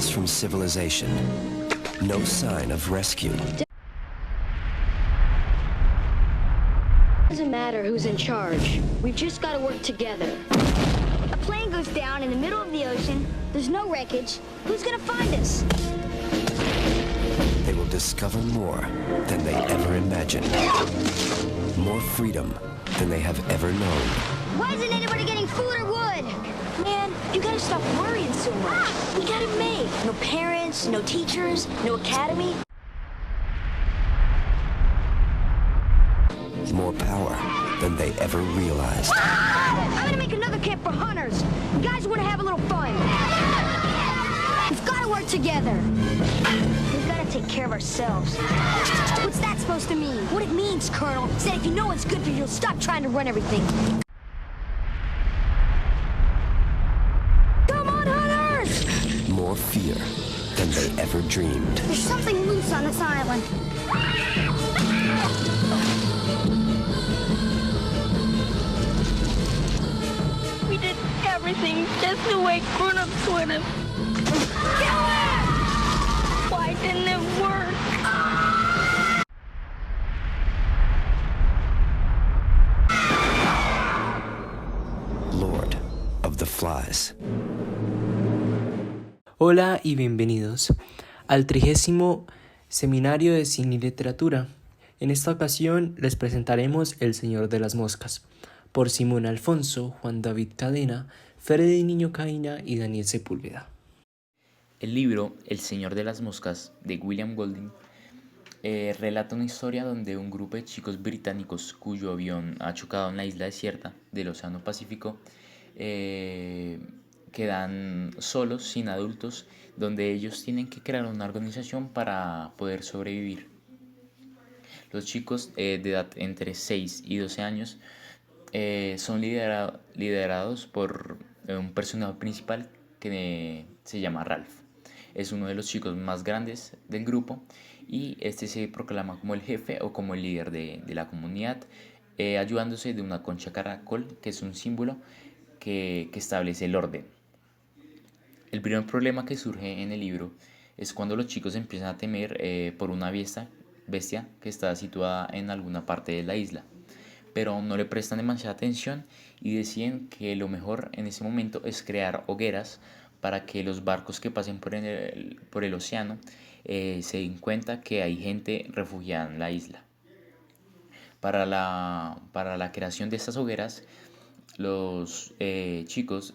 miles from civilization. No sign of rescue. Doesn't matter who's in charge. We've just got to work together. A plane goes down in the middle of the ocean. There's no wreckage. Who's gonna find us? They will discover more than they ever imagined. More freedom than they have ever known. Why isn't anybody getting food or wood? Man, you gotta stop worrying so much. We got it made. No parents, no teachers, no academy. More power than they ever realized. I'm gonna make another camp for hunters. You guys wanna have a little fun? We've gotta work together. We've gotta take care of ourselves. What's that supposed to mean? What it means, Colonel, is that if you know what's good for you, you'll stop trying to run everything. Come on, hunters! More fear than they ever dreamed. There's something loose on this island. We did everything just the way grown-ups would have. Why didn't it work? Lord of the Flies. Hola y bienvenidos al 30º Seminario de Cine y Literatura. En esta ocasión les presentaremos El Señor de las Moscas, por Simón Alfonso, Juan David Cadena, Freddy Niño Caína y Daniel Sepúlveda. El libro El Señor de las Moscas, de William Golding, relata una historia donde un grupo de chicos británicos cuyo avión ha chocado en la isla desierta del Océano Pacífico quedan solos, sin adultos, donde ellos tienen que crear una organización para poder sobrevivir. Los chicos de edad entre 6 y 12 años son liderados por un personaje principal que se llama Ralph. Es uno de los chicos más grandes del grupo y este se proclama como el jefe o como el líder de la comunidad, ayudándose de una concha caracol, que es un símbolo que establece el orden. El primer problema que surge en el libro es cuando los chicos empiezan a temer por una bestia que está situada en alguna parte de la isla, pero no le prestan demasiada atención y deciden que lo mejor en ese momento es crear hogueras para que los barcos que pasen por el océano se den cuenta que hay gente refugiada en la isla. Para la creación de estas hogueras, los chicos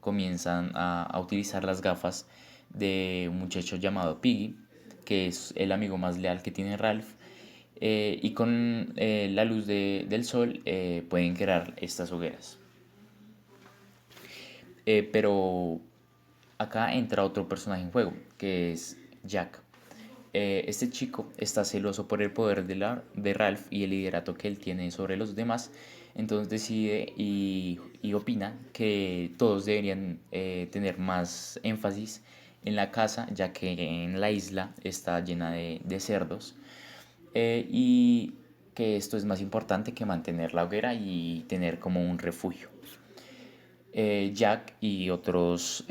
comienzan a utilizar las gafas de un muchacho llamado Piggy, que es el amigo más leal que tiene Ralph, y con la luz del sol pueden crear estas hogueras. Pero acá entra otro personaje en juego, que es Jack. Este chico está celoso por el poder de Ralph y el liderato que él tiene sobre los demás. Entonces decide y opina que todos deberían tener más énfasis en la caza, ya que en la isla está llena de cerdos, y que esto es más importante que mantener la hoguera y tener como un refugio. Jack y otros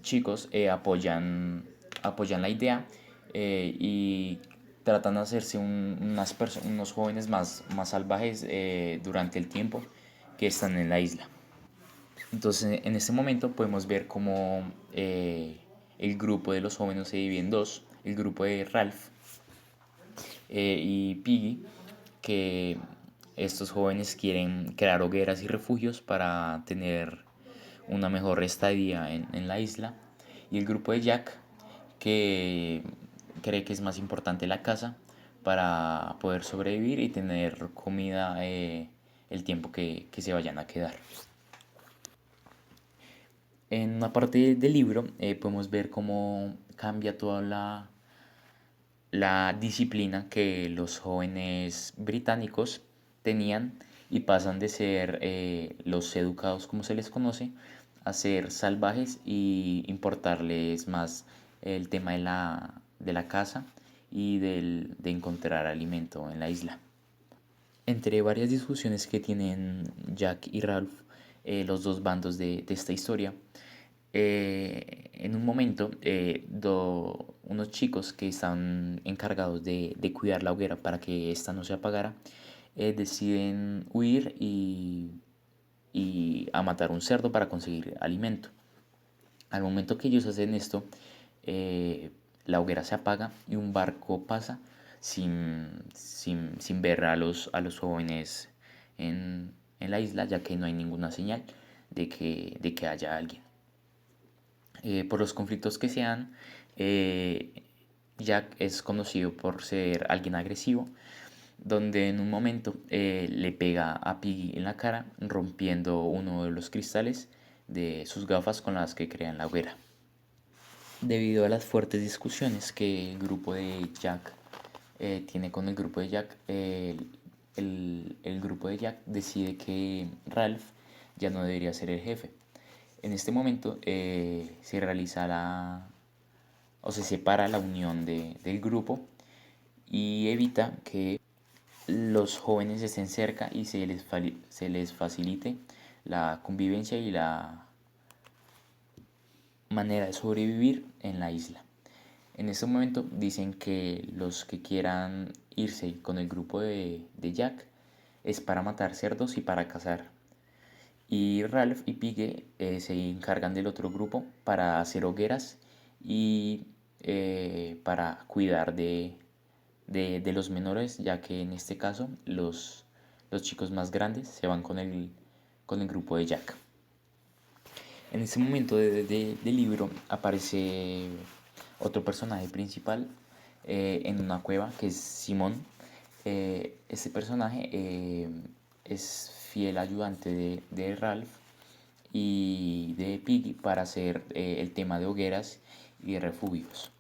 chicos apoyan la idea y tratan de hacerse unos jóvenes más salvajes durante el tiempo que están en la isla. Entonces en este momento podemos ver cómo el grupo de los jóvenes se divide en dos: el grupo de Ralph y Piggy, que estos jóvenes quieren crear hogueras y refugios para tener una mejor estadía en la isla, y el grupo de Jack, que cree que es más importante la caza para poder sobrevivir y tener comida el tiempo que se vayan a quedar. En una parte del libro podemos ver cómo cambia toda la disciplina que los jóvenes británicos tenían y pasan de ser los educados, como se les conoce, a ser salvajes y importarles más el tema de la caza y de encontrar alimento en la isla. Entre varias discusiones que tienen Jack y Ralph, los dos bandos de esta historia, En un momento, unos chicos que estaban encargados de cuidar la hoguera para que ésta no se apagara, deciden huir y a matar un cerdo para conseguir alimento. Al momento que ellos hacen esto, la hoguera se apaga y un barco pasa sin ver a los jóvenes en la isla, ya que no hay ninguna señal de que haya alguien. Por los conflictos que se dan, Jack es conocido por ser alguien agresivo, donde en un momento le pega a Piggy en la cara, rompiendo uno de los cristales de sus gafas con las que crean la hoguera. Debido a las fuertes discusiones que el grupo de Jack tiene con el grupo de Jack, el grupo de Jack decide que Ralph ya no debería ser el jefe. En este momento se realiza o se separa la unión del grupo y evita que los jóvenes estén cerca y se les facilite la convivencia y la manera de sobrevivir en la isla. En este momento dicen que los que quieran irse con el grupo de Jack es para matar cerdos y para cazar. Y Ralph y Piggy se encargan del otro grupo para hacer hogueras y para cuidar de los menores, ya que en este caso los chicos más grandes se van con el grupo de Jack. En este momento del libro aparece otro personaje principal en una cueva, que es Simón. Este personaje es fiel ayudante de Ralph y de Piggy para hacer el tema de hogueras y de refugios.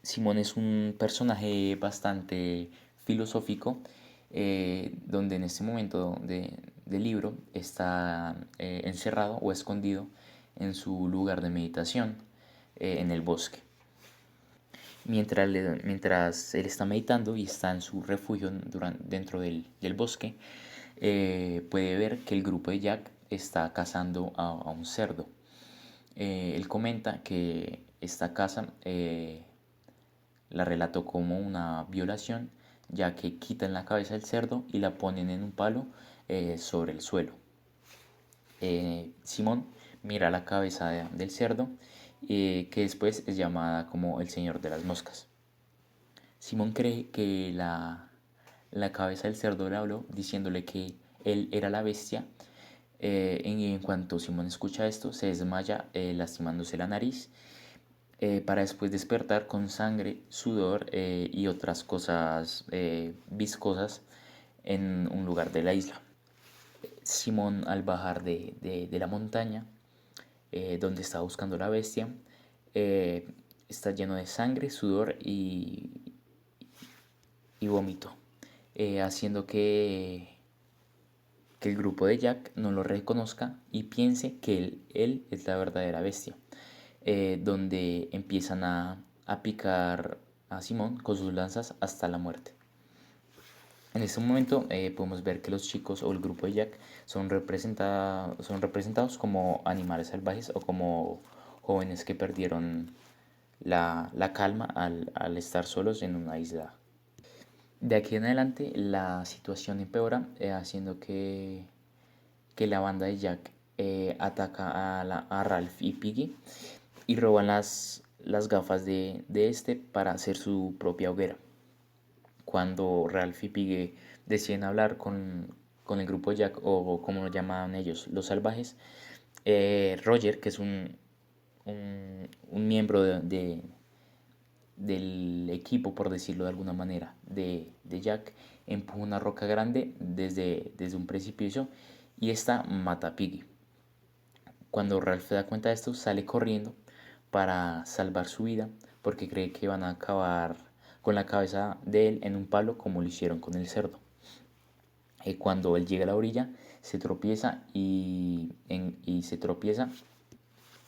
Simón es un personaje bastante filosófico, donde en este momento del libro está encerrado o escondido en su lugar de meditación en el bosque. Mientras él está meditando y está en su refugio dentro del bosque, puede ver que el grupo de Jack está cazando a un cerdo. Él comenta que esta caza la relató como una violación, ya que quitan la cabeza del cerdo y la ponen en un palo sobre el suelo. Simón mira la cabeza del cerdo, que después es llamada como el Señor de las Moscas. Simón cree que la cabeza del cerdo le habló diciéndole que él era la bestia. En cuanto Simón escucha esto, se desmaya lastimándose la nariz, para después despertar con sangre, sudor y otras cosas viscosas en un lugar de la isla. Simón, al bajar de la montaña donde está buscando la bestia, está lleno de sangre, sudor y vómito, haciendo que el grupo de Jack no lo reconozca y piense que él es la verdadera bestia, donde empiezan a picar a Simón con sus lanzas hasta la muerte. En este momento podemos ver que los chicos o el grupo de Jack son representados como animales salvajes o como jóvenes que perdieron la calma al estar solos en una isla. De aquí en adelante la situación empeora, haciendo que la banda de Jack ataca a Ralph y Piggy y roban las gafas de este para hacer su propia hoguera. Cuando Ralph y Piggy deciden hablar con el grupo de Jack, o como lo llamaban ellos, los salvajes, Roger, que es un miembro del equipo, por decirlo de alguna manera, de Jack, empuja una roca grande desde un precipicio y esta mata a Piggy. Cuando Ralph se da cuenta de esto, sale corriendo para salvar su vida, porque cree que van a acabar con la cabeza de él en un palo, como lo hicieron con el cerdo. Cuando él llega a la orilla, se tropieza y se tropieza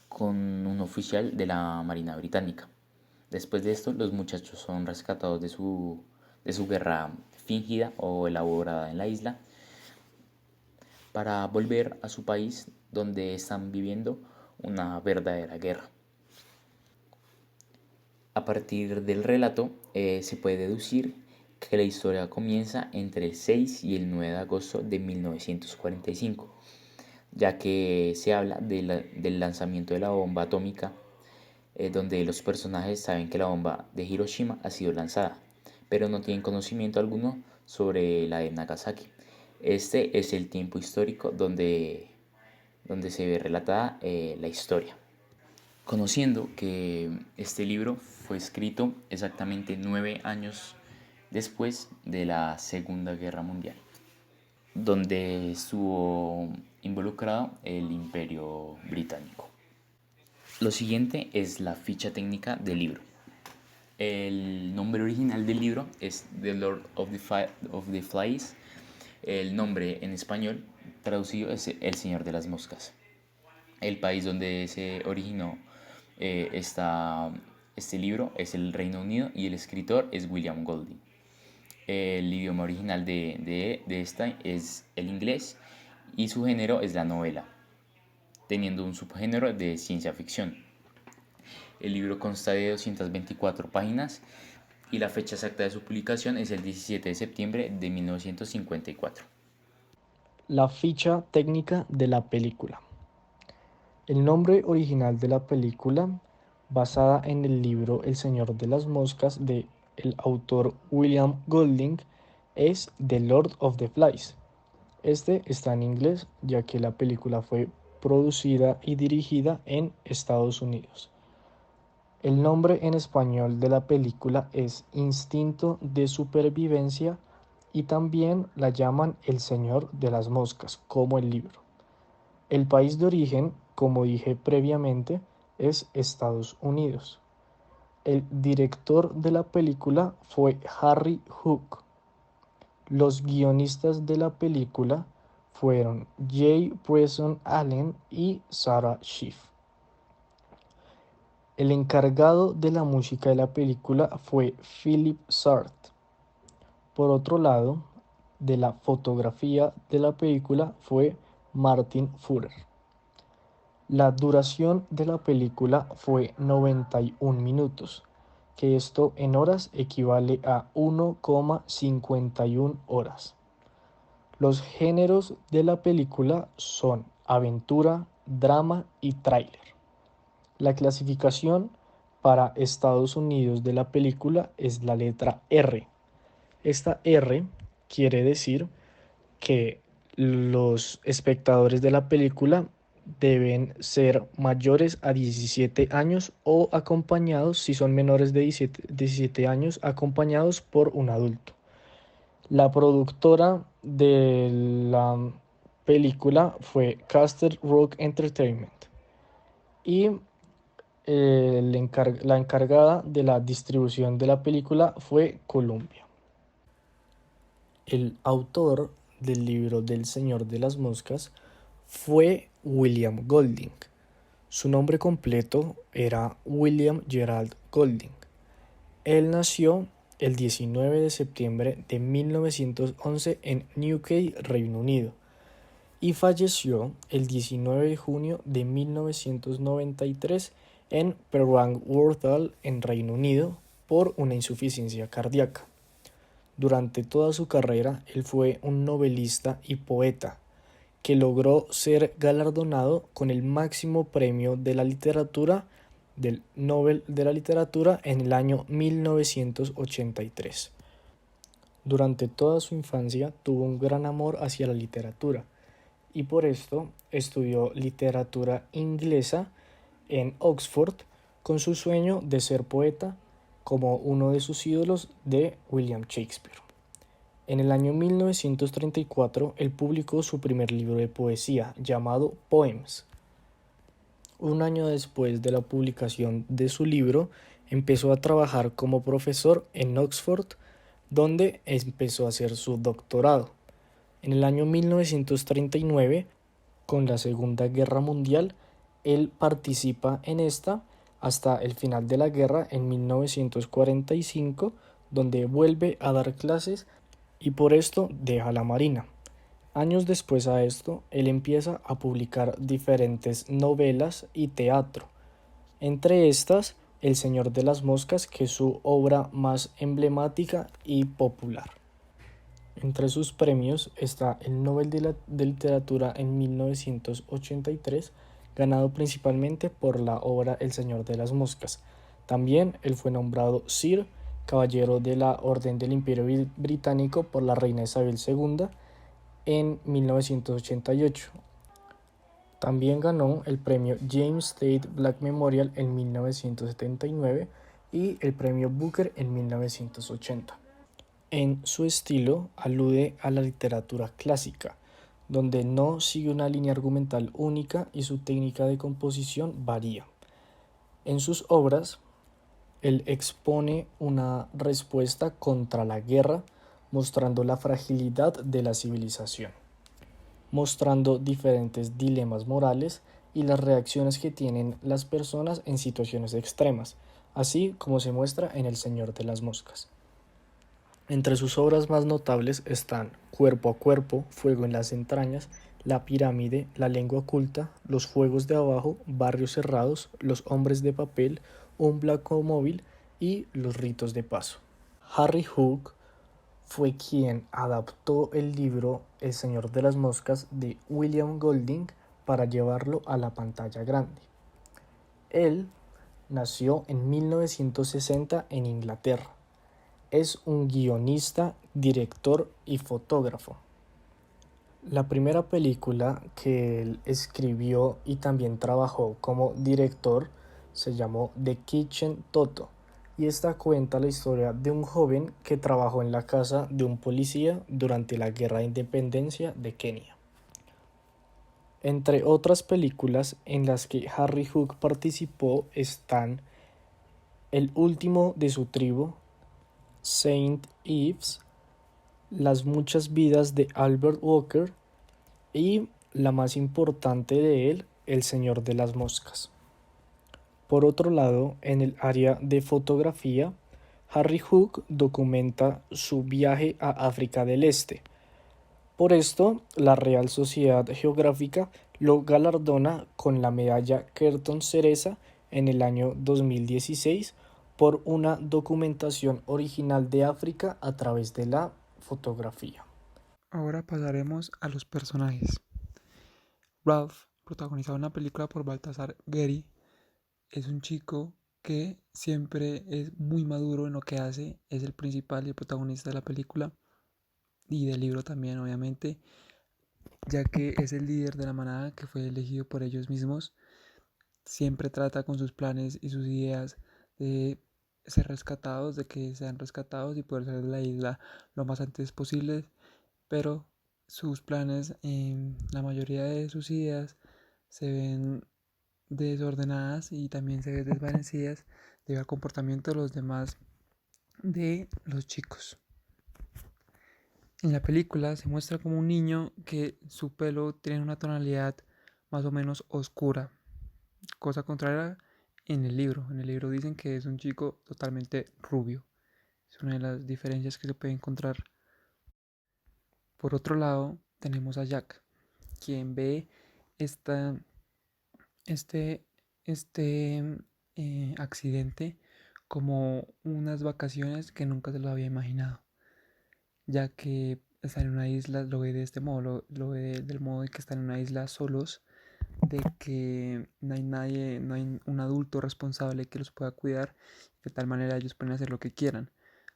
con un oficial de la Marina Británica. Después de esto, los muchachos son rescatados de su guerra fingida o elaborada en la isla, para volver a su país, donde están viviendo una verdadera guerra. A partir del relato se puede deducir que la historia comienza entre el 6 y el 9 de agosto de 1945, ya que se habla del lanzamiento de la bomba atómica, donde los personajes saben que la bomba de Hiroshima ha sido lanzada, pero no tienen conocimiento alguno sobre la de Nagasaki. Este es el tiempo histórico donde se ve relatada la historia. Conociendo que este libro fue escrito exactamente 9 años después de la Segunda Guerra Mundial, donde estuvo involucrado el Imperio Británico. Lo siguiente es la ficha técnica del libro. El nombre original del libro es The Lord of the Flies. El nombre en español traducido es El Señor de las Moscas. El país donde se originó este libro es el Reino Unido y el escritor es William Golding. El idioma original de esta es el inglés y su género es la novela, teniendo un subgénero de ciencia ficción. El libro consta de 224 páginas y la fecha exacta de su publicación es el 17 de septiembre de 1954. La ficha técnica de la película. El nombre original de la película, basada en el libro El Señor de las Moscas de el autor William Golding, es The Lord of the Flies. Este está en inglés, ya que la película fue producida y dirigida en Estados Unidos. El nombre en español de la película es Instinto de Supervivencia y también la llaman El Señor de las Moscas, como el libro. El país de origen, como dije previamente, es Estados Unidos. El director de la película fue Harry Hook. Los guionistas de la película fueron J. Preston Allen y Sarah Schiff. El encargado de la música de la película fue Philip Sartre. Por otro lado, de la fotografía de la película fue Martin Fuller. La duración de la película fue 91 minutos, que esto en horas equivale a 1,51 horas. Los géneros de la película son aventura, drama y tráiler. La clasificación para Estados Unidos de la película es la letra R. Esta R quiere decir que los espectadores de la película deben ser mayores a 17 años o acompañados, si son menores de 17 años, acompañados por un adulto. La productora de la película fue Castle Rock Entertainment y la encargada de la distribución de la película fue Columbia. El autor del libro del Señor de las Moscas fue William Golding. Su nombre completo era William Gerald Golding. Él nació el 19 de septiembre de 1911 en Newquay, Reino Unido, y falleció el 19 de junio de 1993 en Perwang Worthall, en Reino Unido, por una insuficiencia cardíaca. Durante toda su carrera, él fue un novelista y poeta que logró ser galardonado con el máximo premio de la literatura del Nobel de la Literatura en el año 1983. Durante toda su infancia tuvo un gran amor hacia la literatura y por esto estudió literatura inglesa en Oxford con su sueño de ser poeta como uno de sus ídolos de William Shakespeare. En el año 1934 él publicó su primer libro de poesía llamado Poems. Un año después de la publicación de su libro, empezó a trabajar como profesor en Oxford, donde empezó a hacer su doctorado. En el año 1939, con la Segunda Guerra Mundial, él participa en esta hasta el final de la guerra en 1945, donde vuelve a dar clases y por esto deja la Marina. Años después a esto, él empieza a publicar diferentes novelas y teatro. Entre estas, El Señor de las Moscas, que es su obra más emblemática y popular. Entre sus premios está el Nobel de Literatura en 1983, ganado principalmente por la obra El Señor de las Moscas. También él fue nombrado Sir, caballero de la Orden del Imperio Británico por la reina Isabel II en 1988. También ganó el premio James Tate Black Memorial en 1979 y el premio Booker en 1980. En su estilo alude a la literatura clásica, donde no sigue una línea argumental única y su técnica de composición varía. En sus obras, él expone una respuesta contra la guerra, mostrando la fragilidad de la civilización, mostrando diferentes dilemas morales y las reacciones que tienen las personas en situaciones extremas, así como se muestra en El Señor de las Moscas. Entre sus obras más notables están Cuerpo a Cuerpo, Fuego en las Entrañas, La Pirámide, La Lengua Oculta, Los Fuegos de Abajo, Barrios Cerrados, Los Hombres de Papel, Un Blanco Móvil y Los Ritos de Paso. Harry Hook fue quien adaptó el libro El Señor de las Moscas de William Golding para llevarlo a la pantalla grande. Él nació en 1960 en Inglaterra. Es un guionista, director y fotógrafo. La primera película que él escribió y también trabajó como director se llamó The Kitchen Toto, y esta cuenta la historia de un joven que trabajó en la casa de un policía durante la Guerra de Independencia de Kenia. Entre otras películas en las que Harry Hook participó están El último de su tribu, Saint Ives, Las muchas vidas de Albert Walker y la más importante de él, El Señor de las Moscas. Por otro lado, en el área de fotografía, Harry Hook documenta su viaje a África del Este. Por esto, la Real Sociedad Geográfica lo galardona con la medalla Kerton Cereza en el año 2016 por una documentación original de África a través de la fotografía. Ahora pasaremos a los personajes. Ralph, protagonizado en la película por Baltasar Geri, es un chico que siempre es muy maduro en lo que hace, es el principal y el protagonista de la película y del libro también, obviamente, ya que es el líder de la manada que fue elegido por ellos mismos. Siempre trata con sus planes y sus ideas de ser rescatados, de que sean rescatados y poder salir de la isla lo más antes posible, pero sus planes, la mayoría de sus ideas se ven desordenadas y también se ven desvanecidas debido al comportamiento de los demás de los chicos. En la película se muestra como un niño que su pelo tiene una tonalidad más o menos oscura, cosa contraria en el libro. En el libro dicen que es un chico totalmente rubio. Es una de las diferencias que se puede encontrar. Por otro lado, tenemos a Jack, quien ve este accidente como unas vacaciones que nunca se lo había imaginado, ya que está en una isla, lo ve de este modo, lo ve del modo de que están en una isla solos, de que no hay nadie, no hay un adulto responsable que los pueda cuidar, de tal manera ellos pueden hacer lo que quieran.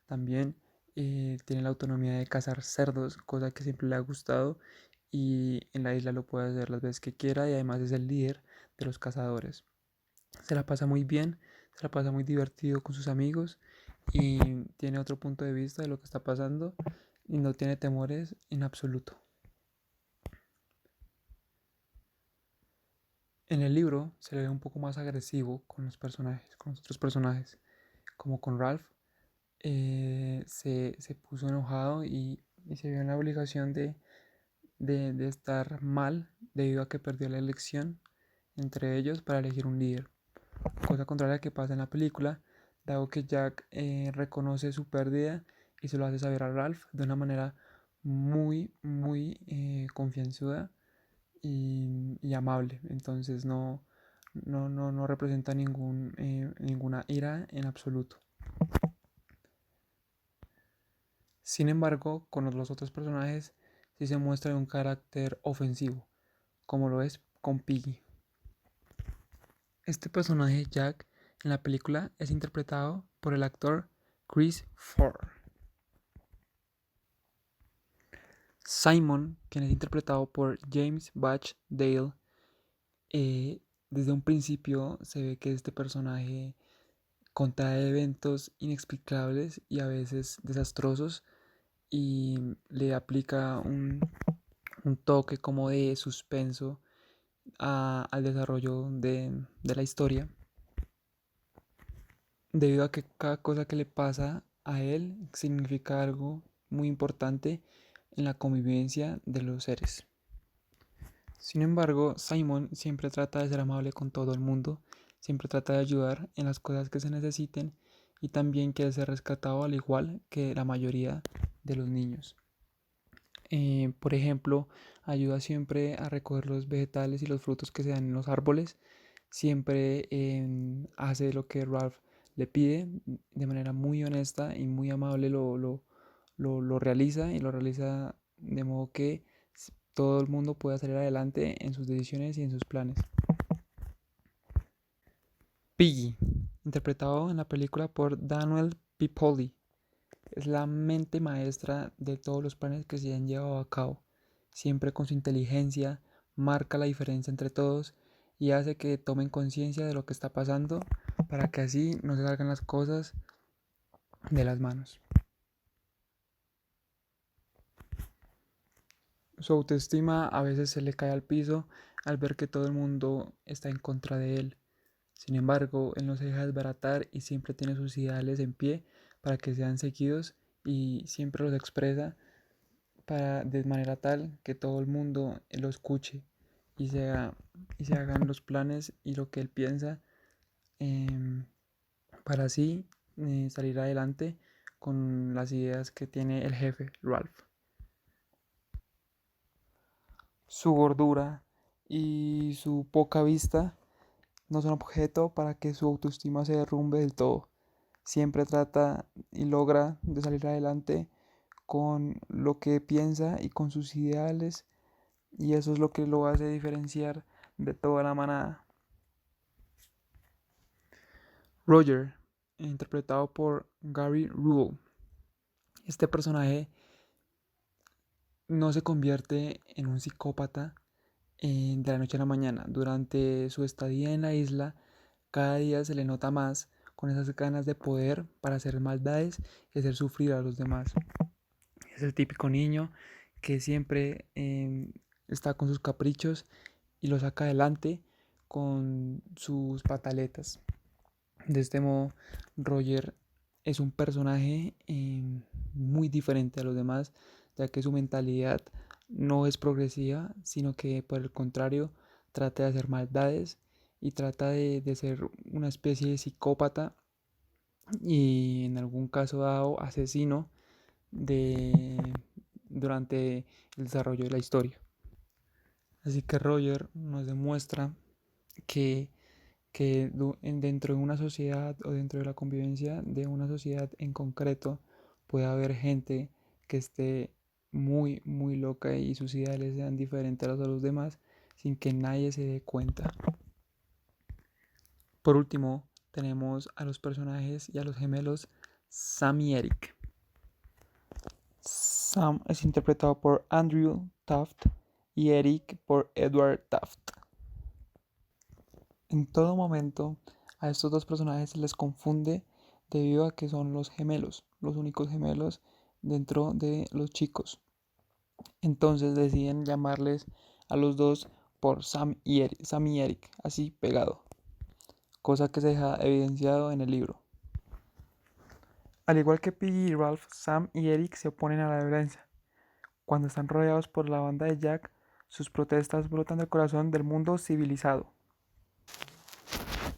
También tiene la autonomía de cazar cerdos, cosa que siempre le ha gustado, y en la isla lo puede hacer las veces que quiera, y además es el líder de los cazadores. Se la pasa muy bien, se la pasa muy divertido con sus amigos y tiene otro punto de vista de lo que está pasando y no tiene temores en absoluto. En el libro se le ve un poco más agresivo con los personajes, con los otros personajes, como con Ralph. Se puso enojado y se vio en la obligación de estar mal debido a que perdió la elección entre ellos para elegir un líder. Cosa contraria que pasa en la película, dado que Jack reconoce su pérdida y se lo hace saber a Ralph de una manera muy confianzuda y amable. Entonces no representa ninguna ira en absoluto. Sin embargo, con los otros personajes sí se muestra un carácter ofensivo, como lo es con Piggy. Este personaje, Jack, en la película es interpretado por el actor Chris Ford. Simon, quien es interpretado por James Badge Dale, desde un principio se ve que este personaje contrae eventos inexplicables y a veces desastrosos y le aplica un toque como de suspenso al desarrollo de la historia, debido a que cada cosa que le pasa a él significa algo muy importante en la convivencia de los seres. Sin embargo, Simon siempre trata de ser amable con todo el mundo, siempre trata de ayudar en las cosas que se necesiten y también quiere ser rescatado al igual que la mayoría de los niños. Por ejemplo, ayuda siempre a recoger los vegetales y los frutos que se dan en los árboles, siempre hace lo que Ralph le pide de manera muy honesta y muy amable, lo realiza y lo realiza de modo que todo el mundo pueda salir adelante en sus decisiones y en sus planes. Piggy, interpretado en la película por Daniel Pipoli, es la mente maestra de todos los planes que se han llevado a cabo. Siempre con su inteligencia marca la diferencia entre todos y hace que tomen conciencia de lo que está pasando para que así no se salgan las cosas de las manos. Su autoestima a veces se le cae al piso al ver que todo el mundo está en contra de él. Sin embargo, él no se deja desbaratar y siempre tiene sus ideales en pie para que sean seguidos y siempre los expresa de manera tal que todo el mundo lo escuche y se hagan los planes y lo que él piensa para así salir adelante con las ideas que tiene el jefe, Ralph. Su gordura y su poca vista no son objeto para que su autoestima se derrumbe del todo. Siempre trata y logra de salir adelante con lo que piensa y con sus ideales, y eso es lo que lo hace diferenciar de toda la manada. Roger, interpretado por Gary Rule. Este personaje no se convierte en un psicópata de la noche a la mañana. Durante su estadía en la isla, cada día se le nota más con esas ganas de poder para hacer maldades y hacer sufrir a los demás. Es el típico niño que siempre está con sus caprichos y lo saca adelante con sus pataletas. De este modo, Roger es un personaje muy diferente a los demás, ya que su mentalidad no es progresiva, sino que por el contrario trata de hacer maldades y trata de ser una especie de psicópata y en algún caso dado asesino durante el desarrollo de la historia. Así que Roger nos demuestra que dentro de una sociedad o dentro de la convivencia de una sociedad en concreto puede haber gente que esté muy loca y sus ideales sean diferentes a los demás sin que nadie se dé cuenta. Por último, tenemos a los personajes y a los gemelos Sam y Eric. Sam es interpretado por Andrew Taft y Eric por Edward Taft. En todo momento a estos dos personajes se les confunde debido a que son los gemelos, los únicos gemelos dentro de los chicos. Entonces deciden llamarles a los dos por Sam y Eric, así pegado, cosa que se deja evidenciado en el libro. Al igual que Piggy y Ralph, Sam y Eric se oponen a la violencia. Cuando están rodeados por la banda de Jack, sus protestas brotan del corazón del mundo civilizado.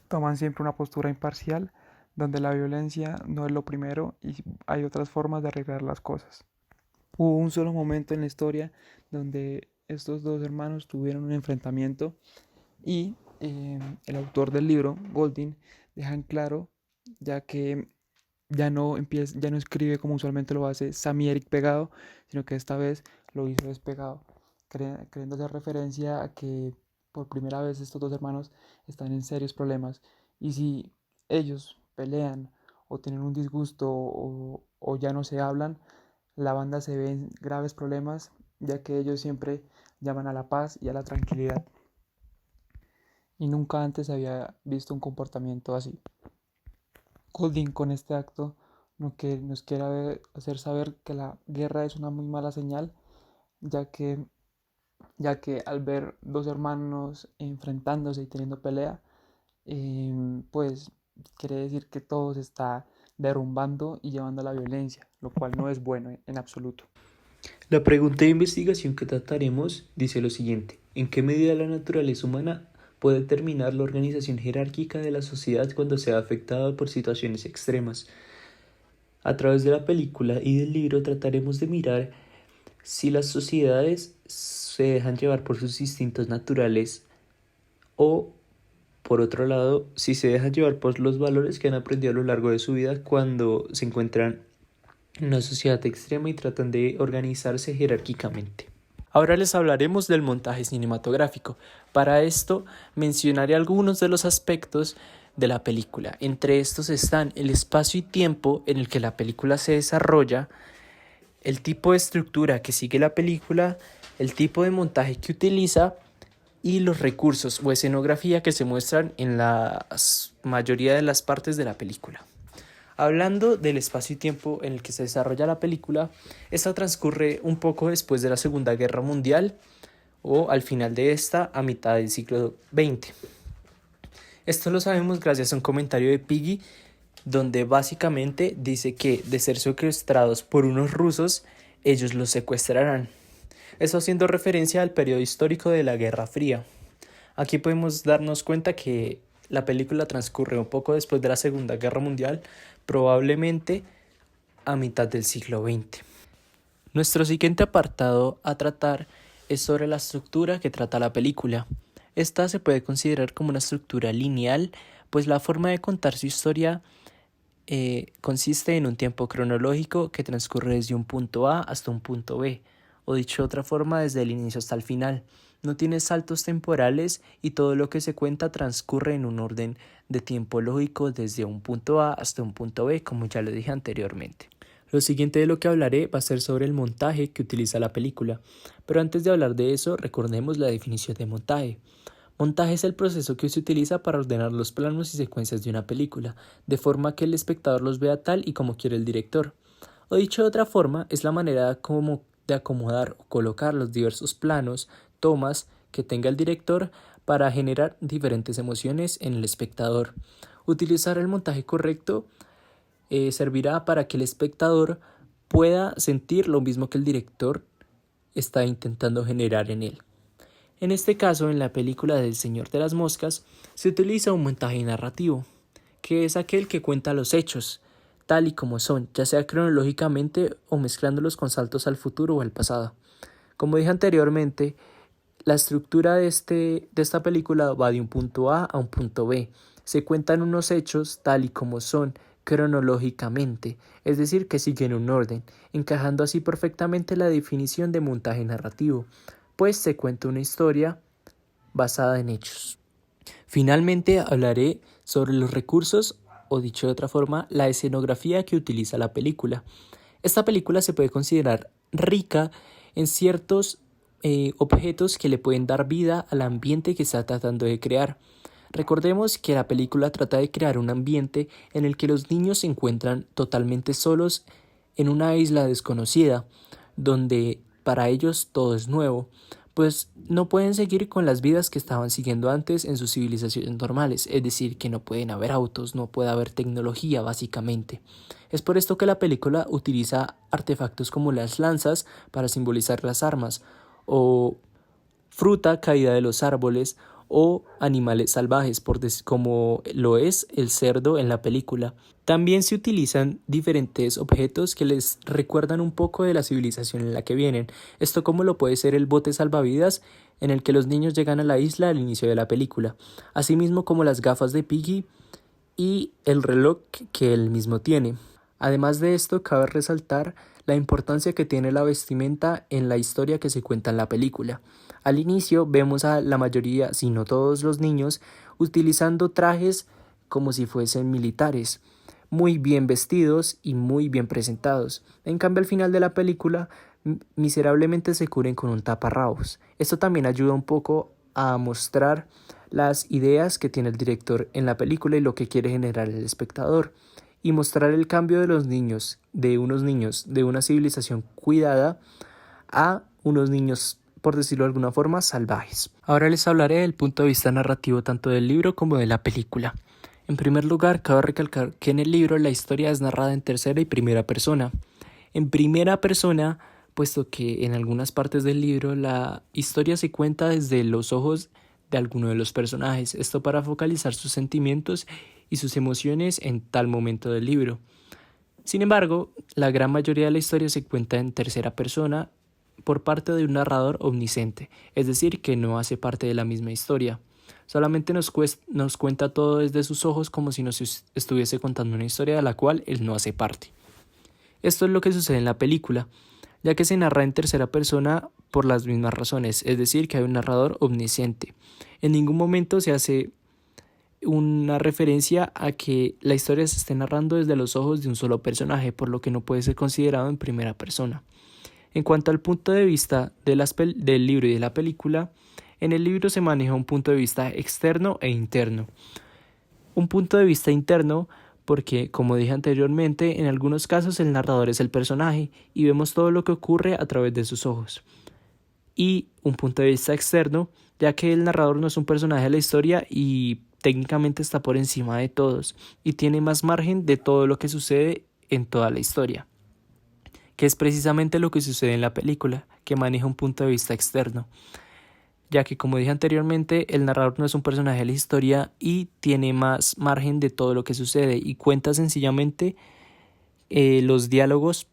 Toman siempre una postura imparcial, donde la violencia no es lo primero y hay otras formas de arreglar las cosas. Hubo un solo momento en la historia donde estos dos hermanos tuvieron un enfrentamiento y el autor del libro, Golding, deja en claro, ya que ya no escribe como usualmente lo hace Sam y Eric pegado, sino que esta vez lo hizo despegado, queriendo hacer referencia a que por primera vez estos dos hermanos están en serios problemas y si ellos pelean o tienen un disgusto o ya no se hablan, la banda se ve en graves problemas, ya que ellos siempre llaman a la paz y a la tranquilidad. Y nunca antes había visto un comportamiento así. Golding con este acto nos quiere hacer saber que la guerra es una muy mala señal, ya que al ver dos hermanos enfrentándose y teniendo pelea, pues quiere decir que todo se está derrumbando y llevando a la violencia, lo cual no es bueno en absoluto. La pregunta de investigación que trataremos dice lo siguiente: ¿en qué medida la naturaleza humana puede determinar la organización jerárquica de la sociedad cuando sea afectada por situaciones extremas? A través de la película y del libro trataremos de mirar si las sociedades se dejan llevar por sus instintos naturales o, por otro lado, si se dejan llevar por los valores que han aprendido a lo largo de su vida cuando se encuentran en una sociedad extrema y tratan de organizarse jerárquicamente. Ahora les hablaremos del montaje cinematográfico. Para esto mencionaré algunos de los aspectos de la película. Entre estos están el espacio y tiempo en el que la película se desarrolla, el tipo de estructura que sigue la película, el tipo de montaje que utiliza y los recursos o escenografía que se muestran en la mayoría de las partes de la película. Hablando del espacio y tiempo en el que se desarrolla la película, esta transcurre un poco después de la Segunda Guerra Mundial o al final de esta a mitad del siglo XX. Esto lo sabemos gracias a un comentario de Piggy, donde básicamente dice que de ser secuestrados por unos rusos, ellos los secuestrarán. Eso haciendo referencia al periodo histórico de la Guerra Fría. Aquí podemos darnos cuenta que la película transcurre un poco después de la Segunda Guerra Mundial, probablemente a mitad del siglo XX. Nuestro siguiente apartado a tratar es sobre la estructura que trata la película. Esta se puede considerar como una estructura lineal, pues la forma de contar su historia consiste en un tiempo cronológico que transcurre desde un punto A hasta un punto B, o dicho de otra forma, desde el inicio hasta el final. No tiene saltos temporales y todo lo que se cuenta transcurre en un orden de tiempo lógico desde un punto A hasta un punto B, como ya lo dije anteriormente. Lo siguiente de lo que hablaré va a ser sobre el montaje que utiliza la película, pero antes de hablar de eso, recordemos la definición de montaje. Montaje es el proceso que se utiliza para ordenar los planos y secuencias de una película, de forma que el espectador los vea tal y como quiere el director. O dicho de otra forma, es la manera de acomodar o colocar los diversos planos, tomas que tenga el director para generar diferentes emociones en el espectador. Utilizar el montaje correcto servirá para que el espectador pueda sentir lo mismo que el director está intentando generar en él. En este caso, en la película del Señor de las Moscas, se utiliza un montaje narrativo, que es aquel que cuenta los hechos, tal y como son, ya sea cronológicamente o mezclándolos con saltos al futuro o al pasado. Como dije anteriormente, la estructura de esta película va de un punto A un punto B. Se cuentan unos hechos tal y como son, cronológicamente, es decir, que siguen un orden, encajando así perfectamente la definición de montaje narrativo, pues se cuenta una historia basada en hechos. Finalmente hablaré sobre los recursos, o dicho de otra forma, la escenografía que utiliza la película. Esta película se puede considerar rica en ciertos objetos que le pueden dar vida al ambiente que está tratando de crear. Recordemos que la película trata de crear un ambiente en el que los niños se encuentran totalmente solos en una isla desconocida, donde para ellos todo es nuevo, pues no pueden seguir con las vidas que estaban siguiendo antes en sus civilizaciones normales, es decir, que no pueden haber autos, no puede haber tecnología básicamente. Es por esto que la película utiliza artefactos como las lanzas para simbolizar las armas, o fruta caída de los árboles, o animales salvajes, como lo es el cerdo en la película. También se utilizan diferentes objetos que les recuerdan un poco de la civilización en la que vienen. Esto como lo puede ser el bote salvavidas en el que los niños llegan a la isla al inicio de la película, asimismo como las gafas de Piggy y el reloj que él mismo tiene. Además de esto, cabe resaltar la importancia que tiene la vestimenta en la historia que se cuenta en la película. Al inicio vemos a la mayoría, si no todos los niños, utilizando trajes como si fuesen militares, muy bien vestidos y muy bien presentados. En cambio, al final de la película, miserablemente se cubren con un taparrabos. Esto también ayuda un poco a mostrar las ideas que tiene el director en la película y lo que quiere generar el espectador, y mostrar el cambio de los niños, de una civilización cuidada a unos niños, por decirlo de alguna forma, salvajes. Ahora les hablaré del punto de vista narrativo tanto del libro como de la película. En primer lugar, cabe recalcar que en el libro la historia es narrada en tercera y primera persona. En primera persona, puesto que en algunas partes del libro la historia se cuenta desde los ojos de alguno de los personajes, esto para focalizar sus sentimientos y sus emociones en tal momento del libro. Sin embargo, la gran mayoría de la historia se cuenta en tercera persona por parte de un narrador omnisciente, es decir, que no hace parte de la misma historia. Solamente nos cuenta todo desde sus ojos como si nos estuviese contando una historia de la cual él no hace parte. Esto es lo que sucede en la película, ya que se narra en tercera persona por las mismas razones, es decir, que hay un narrador omnisciente. En ningún momento se hace una referencia a que la historia se esté narrando desde los ojos de un solo personaje, por lo que no puede ser considerado en primera persona. En cuanto al punto de vista del libro y de la película, en el libro se maneja un punto de vista externo e interno. Un punto de vista interno porque, como dije anteriormente, en algunos casos el narrador es el personaje y vemos todo lo que ocurre a través de sus ojos. Y un punto de vista externo, ya que el narrador no es un personaje de la historia y técnicamente está por encima de todos y tiene más margen de todo lo que sucede en toda la historia, que es precisamente lo que sucede en la película, que maneja un punto de vista externo, ya que, como dije anteriormente, el narrador no es un personaje de la historia y tiene más margen de todo lo que sucede y cuenta sencillamente los diálogos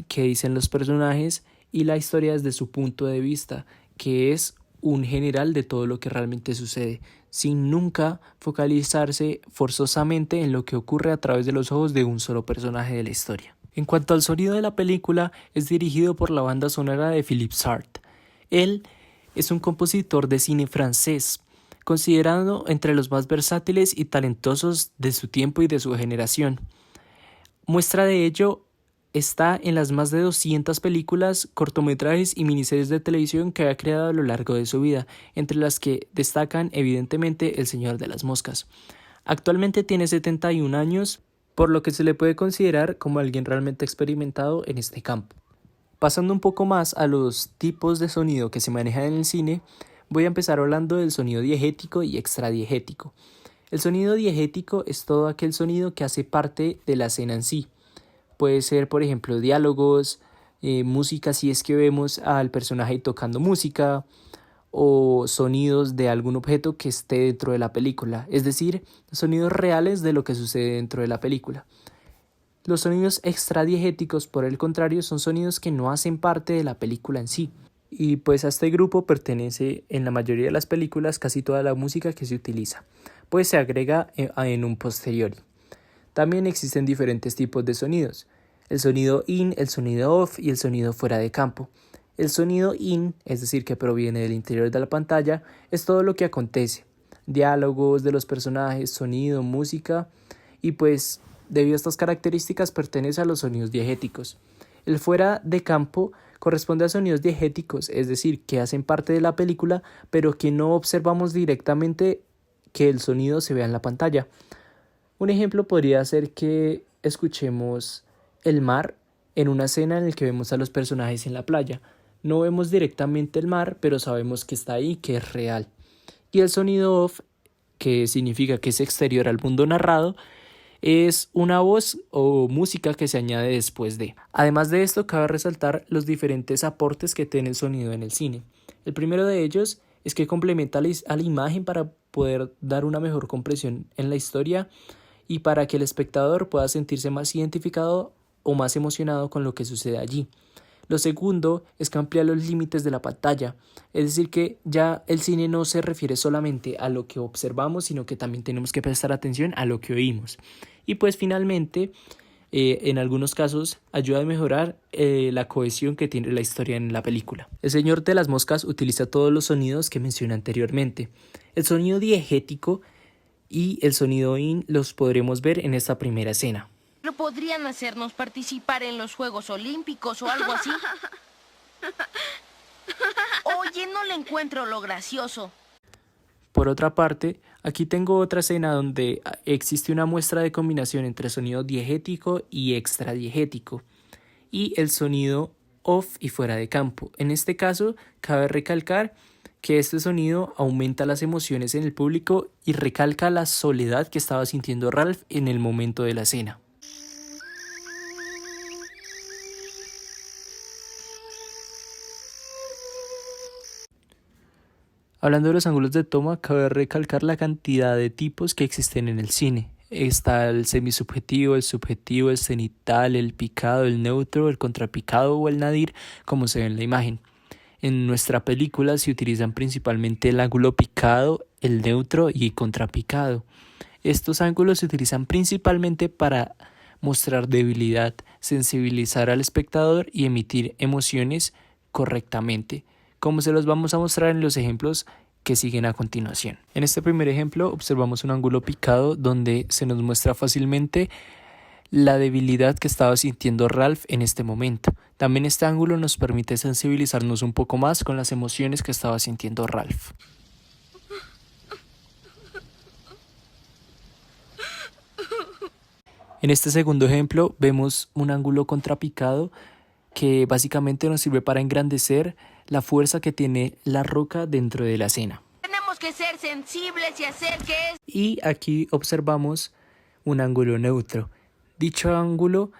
que dicen los personajes y la historia desde su punto de vista, que es un general de todo lo que realmente sucede, sin nunca focalizarse forzosamente en lo que ocurre a través de los ojos de un solo personaje de la historia. En cuanto al sonido de la película, es dirigido por la banda sonora de Philippe Sartre. Él es un compositor de cine francés, considerado entre los más versátiles y talentosos de su tiempo y de su generación. Muestra de ello está en las más de 200 películas, cortometrajes y miniseries de televisión que ha creado a lo largo de su vida, entre las que destacan evidentemente El Señor de las Moscas. Actualmente tiene 71 años, por lo que se le puede considerar como alguien realmente experimentado en este campo. Pasando un poco más a los tipos de sonido que se manejan en el cine, voy a empezar hablando del sonido diegético y extradiegético. El sonido diegético es todo aquel sonido que hace parte de la escena en sí. Puede ser, por ejemplo, diálogos, música si es que vemos al personaje tocando música, o sonidos de algún objeto que esté dentro de la película, es decir, sonidos reales de lo que sucede dentro de la película. Los sonidos extradiegéticos, por el contrario, son sonidos que no hacen parte de la película en sí. Y pues a este grupo pertenece en la mayoría de las películas casi toda la música que se utiliza, pues se agrega en un posteriori. También existen diferentes tipos de sonidos: el sonido in, el sonido off y el sonido fuera de campo. El sonido in, es decir, que proviene del interior de la pantalla, es todo lo que acontece: diálogos de los personajes, sonido, música, y pues debido a estas características pertenece a los sonidos diegéticos. El fuera de campo corresponde a sonidos diegéticos, es decir, que hacen parte de la película, pero que no observamos directamente que el sonido se vea en la pantalla. Un ejemplo podría ser que escuchemos el mar en una escena en la que vemos a los personajes en la playa. No vemos directamente el mar, pero sabemos que está ahí, que es real. Y el sonido off, que significa que es exterior al mundo narrado, es una voz o música que se añade después de. Además de esto, cabe resaltar los diferentes aportes que tiene el sonido en el cine. El primero de ellos es que complementa a la imagen para poder dar una mejor comprensión en la historia y para que el espectador pueda sentirse más identificado o más emocionado con lo que sucede allí. Lo segundo es que amplía los límites de la pantalla, es decir que ya el cine no se refiere solamente a lo que observamos, sino que también tenemos que prestar atención a lo que oímos. Y pues finalmente, en algunos casos, ayuda a mejorar la cohesión que tiene la historia en la película. El Señor de las Moscas utiliza todos los sonidos que mencioné anteriormente. El sonido diegético y el sonido in los podremos ver en esta primera escena. ¿No podrían hacernos participar en los Juegos Olímpicos o algo así? Oye, no le encuentro lo gracioso. Por otra parte, aquí tengo otra escena donde existe una muestra de combinación entre sonido diegético y extradiegético y el sonido off y fuera de campo. En este caso, cabe recalcar que este sonido aumenta las emociones en el público y recalca la soledad que estaba sintiendo Ralph en el momento de la escena. Hablando de los ángulos de toma, cabe recalcar la cantidad de tipos que existen en el cine. Está el semisubjetivo, el subjetivo, el cenital, el picado, el neutro, el contrapicado o el nadir, como se ve en la imagen. En nuestra película se utilizan principalmente el ángulo picado, el neutro y el contrapicado. Estos ángulos se utilizan principalmente para mostrar debilidad, sensibilizar al espectador y emitir emociones correctamente, como se los vamos a mostrar en los ejemplos que siguen a continuación. En este primer ejemplo observamos un ángulo picado donde se nos muestra fácilmente la debilidad que estaba sintiendo Ralph en este momento. También este ángulo nos permite sensibilizarnos un poco más con las emociones que estaba sintiendo Ralph. En este segundo ejemplo vemos un ángulo contrapicado que básicamente nos sirve para engrandecer la fuerza que tiene la roca dentro de la escena. Tenemos que ser sensibles y hacer que es... Y aquí observamos un ángulo neutro. Dicho ángulo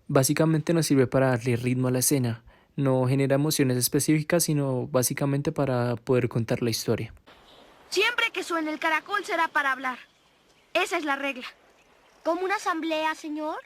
básicamente nos sirve para darle ritmo a la escena. No genera emociones específicas, sino básicamente para poder contar la historia. Siempre que suene el caracol será para hablar. Esa es la regla. ¿Como una asamblea, señor?